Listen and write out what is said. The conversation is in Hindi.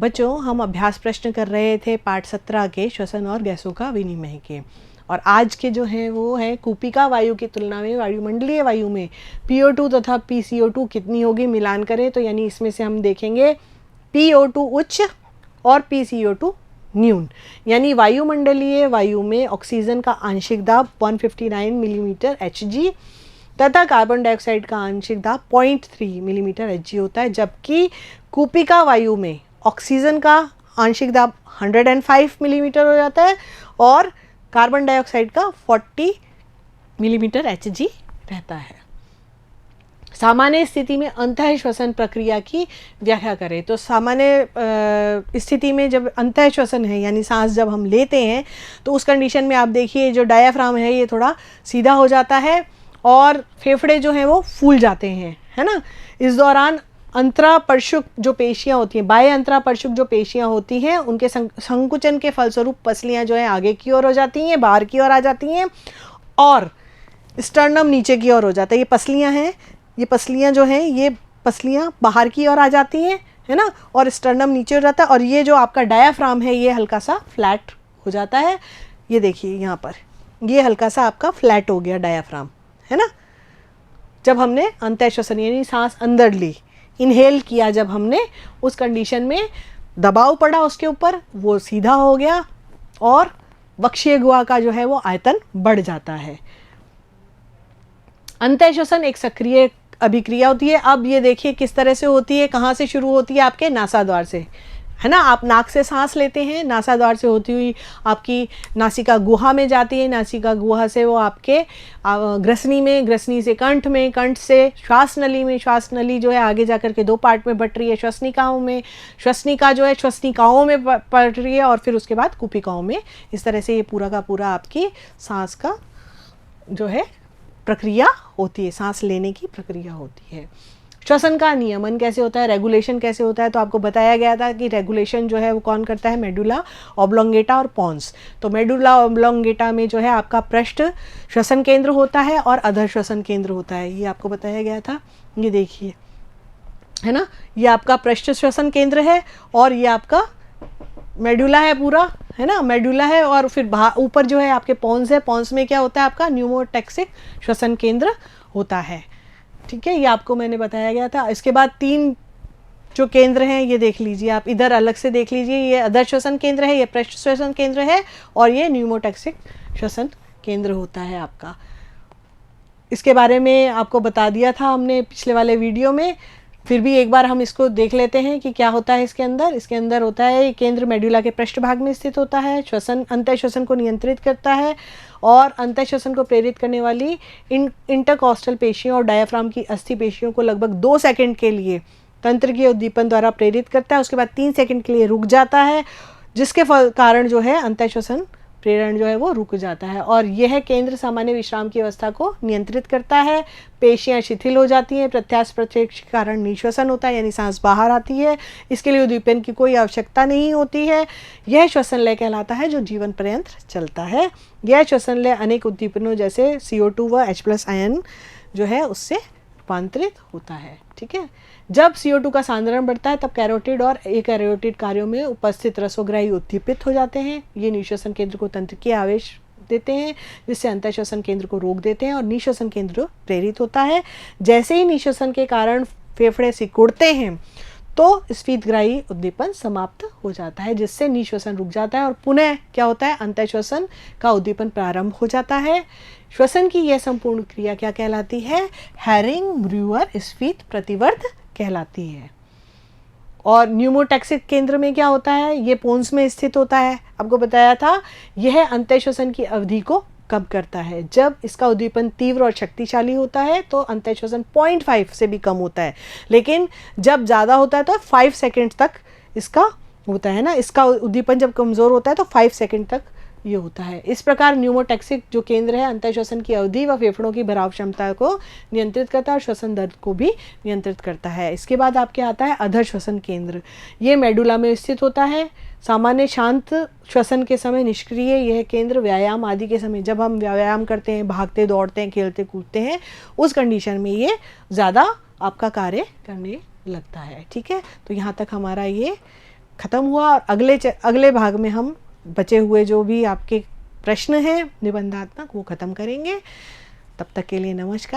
बच्चों, हम अभ्यास प्रश्न कर रहे थे पाठ 17 के श्वसन और गैसों का विनिमय के, और आज के जो हैं वो है कूपिका वायु की तुलना में वायुमंडलीय वायु में PO2 तथा PCO2 कितनी होगी, मिलान करें तो यानी इसमें से हम देखेंगे PO2 उच्च और PCO2 न्यून। यानी वायुमंडलीय वायु में ऑक्सीजन का आंशिक दाब 159 मिलीमीटर Hg तथा कार्बन डाइऑक्साइड का आंशिक दाब 0.3 मिलीमीटर Hg होता है, जबकि कूपिका वायु में ऑक्सीजन का आंशिक दाब 105 मिलीमीटर हो जाता है और कार्बन डाइऑक्साइड का 40 मिलीमीटर Hg रहता है। सामान्य स्थिति में अंतः श्वसन प्रक्रिया की व्याख्या करें तो सामान्य स्थिति में जब अंतः श्वसन है यानी सांस जब हम लेते हैं तो उस कंडीशन में आप देखिए जो डायाफ्राम है ये थोड़ा सीधा हो जाता है और फेफड़े जो हैं वो फूल जाते हैं, है ना। इस दौरान अंतरापर्शुक जो पेशियां होती हैं, बाह्य अंतरापर्शुक जो पेशियां होती हैं, उनके संकुचन के फलस्वरूप पसलियां जो है आगे की ओर हो जाती हैं, बाहर की ओर आ जाती हैं और स्टर्नम नीचे की ओर हो जाता है। ये पसलियां हैं, ये पसलियां जो हैं ये पसलियां बाहर की ओर आ जाती हैं, है ना, और स्टर्नम नीचे हो जाता है और ये जो आपका डायाफ्राम है ये हल्का सा फ्लैट हो जाता है। ये देखिए यहाँ पर ये हल्का सा आपका फ्लैट हो गया डायाफ्राम, है ना। जब हमने अंतः श्वसन यानी सांस अंदर ली, इनहेल किया, जब हमने उस कंडीशन में दबाव पड़ा उसके ऊपर, वो सीधा हो गया और वक्षीय गुहा का जो है वो आयतन बढ़ जाता है। अंतः श्वसन एक सक्रिय अभिक्रिया होती है। अब ये देखिए किस तरह से होती है, कहाँ से शुरू होती है, आपके नासाद्वार से, है ना। आप नाक से सांस लेते हैं, नासाद्वार से होती हुई आपकी नासिका गुहा में जाती है, नासिका गुहा से वो आपके ग्रसनी में, ग्रसनी से कंठ में, कंठ से श्वास नली में, श्वास नली जो है आगे जाकर के दो पार्ट में बट रही है, श्वसनिकाओं में, श्वसनिका जो है श्वसनिकाओं में पड़ रही है और फिर उसके बाद कूपिकाओं में। इस तरह से ये पूरा का पूरा आपकी सांस का जो है प्रक्रिया होती है, सांस लेने की प्रक्रिया होती है। श्वसन का नियमन कैसे होता है, रेगुलेशन कैसे होता है, तो आपको बताया गया था कि रेगुलेशन जो है वो कौन करता है, मेडुला ऑब्लोंगेटा और पॉन्स। तो मेडुला ऑब्लोंगेटा में जो है आपका पृष्ठ श्वसन केंद्र होता है और अधर श्वसन केंद्र होता है, ये आपको बताया गया था। ये देखिए, है ना, ये आपका पृष्ठ श्वसन केंद्र है और ये आपका मेडुला है पूरा, है ना, मेडुला है और फिर ऊपर जो है आपके पॉन्स है, पॉन्स में क्या होता है आपका न्यूमोटैक्सिक श्वसन केंद्र होता है। ठीक है, ये आपको मैंने बताया गया था। इसके बाद तीन जो केंद्र हैं ये देख लीजिए, आप इधर अलग से देख लीजिए, ये अधर श्वसन केंद्र है, ये पृष्ठ श्वसन केंद्र है और ये न्यूमोटैक्सिक श्वसन केंद्र होता है आपका। इसके बारे में आपको बता दिया था हमने पिछले वाले वीडियो में, फिर भी एक बार हम इसको देख लेते हैं कि क्या होता है इसके अंदर। इसके अंदर होता है ये केंद्र मेडुला के पृष्ठभाग में स्थित होता है, श्वसन अंतः श्वसन को नियंत्रित करता है और अंतः श्वसन को प्रेरित करने वाली इंटरकॉस्टल पेशियों और डायाफ्राम की अस्थि पेशियों को लगभग 2 सेकंड के लिए तंत्र के उद्दीपन द्वारा प्रेरित करता है। उसके बाद 3 सेकंड के लिए रुक जाता है, जिसके कारण जो है अंतः श्वसन प्रेरण जो है वो रुक जाता है और यह केंद्र सामान्य विश्राम की अवस्था को नियंत्रित करता है। पेशियां शिथिल हो जाती हैं, प्रत्यास्थ प्रत्यक्ष के कारण निश्वसन होता है यानी सांस बाहर आती है। इसके लिए उद्दीपन की कोई आवश्यकता नहीं होती है। यह श्वसन लय कहलाता है जो जीवन पर्यंत चलता है। यह श्वसन लय अनेक उद्दीपनों जैसे CO2 व H+ आयन जो है उससे रूपांतरित होता है। ठीक है, जब CO2 का सांद्रण बढ़ता है तब कैरोटिड और एकैरोटिड कार्यों में उपस्थित रसोग्राही उद्दीपित हो जाते हैं। ये निश्वसन केंद्र को तंत्र की आवेश देते हैं, जिससे अंतः श्वसन केंद्र को रोक देते हैं और निश्वसन केंद्र प्रेरित होता है। जैसे ही निश्वसन के कारण फेफड़े सिकुड़ते हैं तो स्फीतग्राही उद्दीपन समाप्त हो जाता है, जिससे निश्वसन रुक जाता है और पुनः क्या होता है, अंतः श्वसन का उद्दीपन प्रारंभ हो जाता है। श्वसन की यह संपूर्ण क्रिया क्या कहलाती है, हैरिंग ब्रूअर स्फीत प्रतिवर्ध कहलाती है। और न्यूमोटैक्सिक केंद्र में क्या होता है, ये पोन्स में स्थित होता है। आपको बताया था यह अंतः श्वसन की अवधि को कम करता है। जब इसका उद्दीपन तीव्र और शक्तिशाली होता है तो अंतः श्वसन 0.5 से भी कम होता है, लेकिन जब ज़्यादा होता है तो 5 सेकेंड तक इसका होता है ना। इसका उद्दीपन जब कमज़ोर होता है तो 5 सेकेंड तक ये होता है। इस प्रकार न्यूमोटैक्सिक जो केंद्र है अंतः श्वसन की अवधि व फेफड़ों की भराव क्षमता को नियंत्रित करता है और श्वसन दर को भी नियंत्रित करता है। इसके बाद आपके आता है अधर श्वसन केंद्र। ये मेडुला में स्थित होता है। सामान्य शांत श्वसन के समय निष्क्रिय यह केंद्र व्यायाम आदि के समय, जब हम व्यायाम करते हैं, भागते दौड़ते हैं, खेलते कूदते हैं, उस कंडीशन में ये ज़्यादा आपका कार्य करने लगता है। ठीक है, तो यहाँ तक हमारा ये ख़त्म हुआ और अगले भाग में हम बचे हुए जो भी आपके प्रश्न हैं निबंधात्मक वो ख़त्म करेंगे। तब तक के लिए नमस्कार।